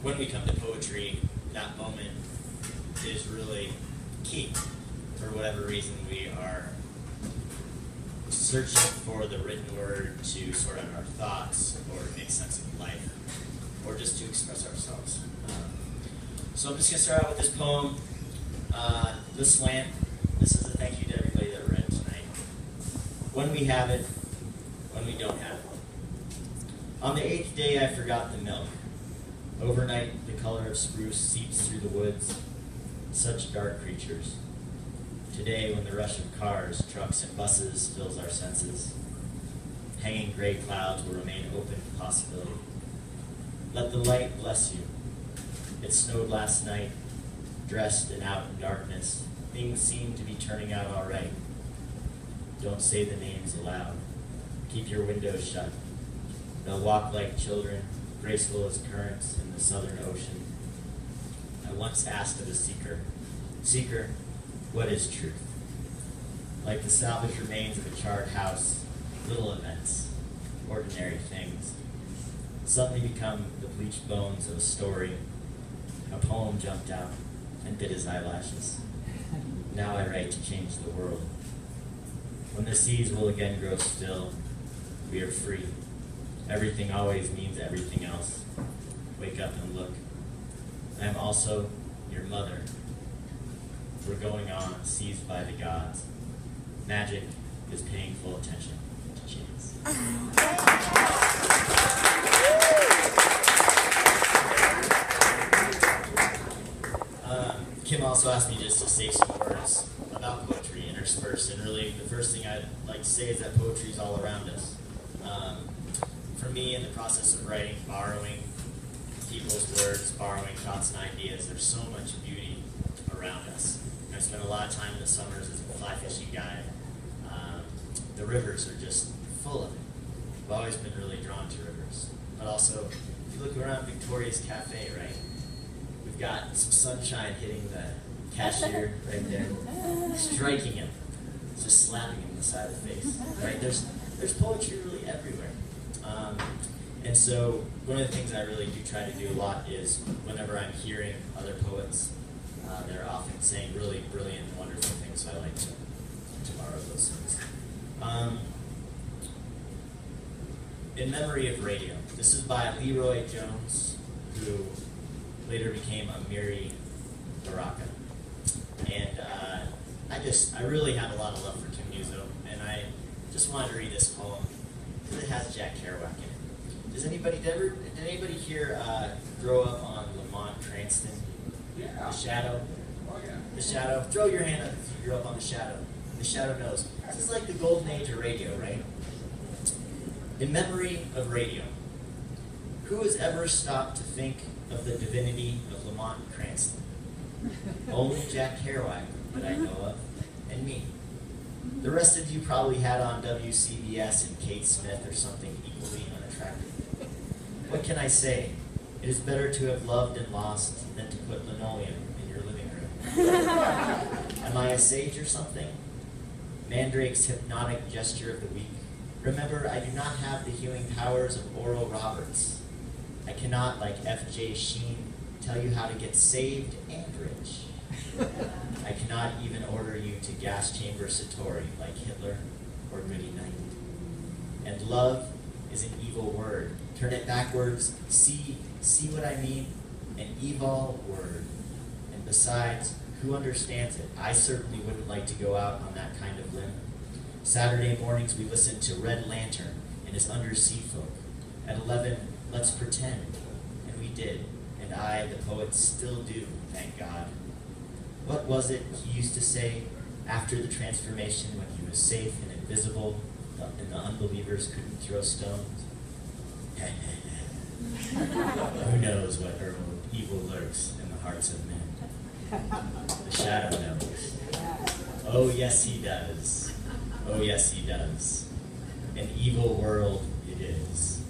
when we come to poetry, that moment is really key. For whatever reason, we are searching for the written word to sort out our thoughts or make sense of life, or just to express ourselves. So I'm just going to start out with this poem, The Slant. This is a thank you to everybody that read tonight. When we have it, when we don't have it. On the 8th day I forgot the milk. Overnight the color of spruce seeps through the woods. Such dark creatures. Today when the rush of cars, trucks, and buses fills our senses, hanging gray clouds will remain open to possibility. Let the light bless you. It snowed last night, dressed and out in darkness. Things seem to be turning out all right. Don't say the names aloud. Keep your windows shut. They'll walk like children, graceful as currents in the southern ocean. I once asked of a seeker, "Seeker, what is truth?" Like the salvaged remains of a charred house, little events, ordinary things, suddenly become the bleached bones of a story. A poem jumped out and bit his eyelashes. Now I write to change the world. When the seas will again grow still, we are free. Everything always means everything else. Wake up and look. I am also your mother. We're going on, seized by the gods. Magic is paying full attention to chance. Kim also asked me just to say some words about poetry interspersed, and really the first thing I'd like to say is that poetry is all around us. For me, in the process of writing, borrowing people's words, borrowing thoughts and ideas, there's so much beauty around us. I spent a lot of time in the summers as a fly fishing guide. The rivers are just full of it. I've always been really drawn to rivers. But also, if you look around Victoria's Cafe, right? We've got some sunshine hitting the cashier right there, striking him, just slapping him in the side of the face, right? There's poetry really everywhere. And so one of the things I really do try to do a lot is whenever I'm hearing other poets, they're often saying really brilliant, wonderful things, so I like to borrow those things. In memory of radio. This is by Leroy Jones, who later became Amiri Baraka. And I really have a lot of love for Kim Muso, and I just wanted to read this poem because it has Jack Kerouac in it. Did anybody here grow up on Lamont Cranston? Yeah. The Shadow? Oh, yeah. The Shadow? Throw your hand up if you grew up on The Shadow. The Shadow knows. This is like the golden age of radio, right? In memory of radio, who has ever stopped to think of the divinity of Lamont Cranston? Only Jack Kerouac that I know of, and me. The rest of you probably had on WCBS and Kate Smith or something equally unattractive. What can I say? It is better to have loved and lost than to put linoleum in your living room. Am I a sage or something? Mandrake's hypnotic gesture of the week. Remember, I do not have the healing powers of Oral Roberts. I cannot, like F.J. Sheen, tell you how to get saved and rich. I cannot even order you to gas chamber Satori like Hitler or Goody Knight. And love is an evil word. Turn it backwards. See what I mean? An evil word. And besides, who understands it? I certainly wouldn't like to go out on that kind of limb. Saturday mornings we listened to Red Lantern and his Undersea Folk. At 11, let's pretend. And we did. And I, the poet, still do, thank God. What was it he used to say after the transformation when he was safe and invisible and the unbelievers couldn't throw stones? Who knows what evil lurks in the hearts of men? The Shadow knows. Oh yes he does. Oh yes he does. An evil world it is.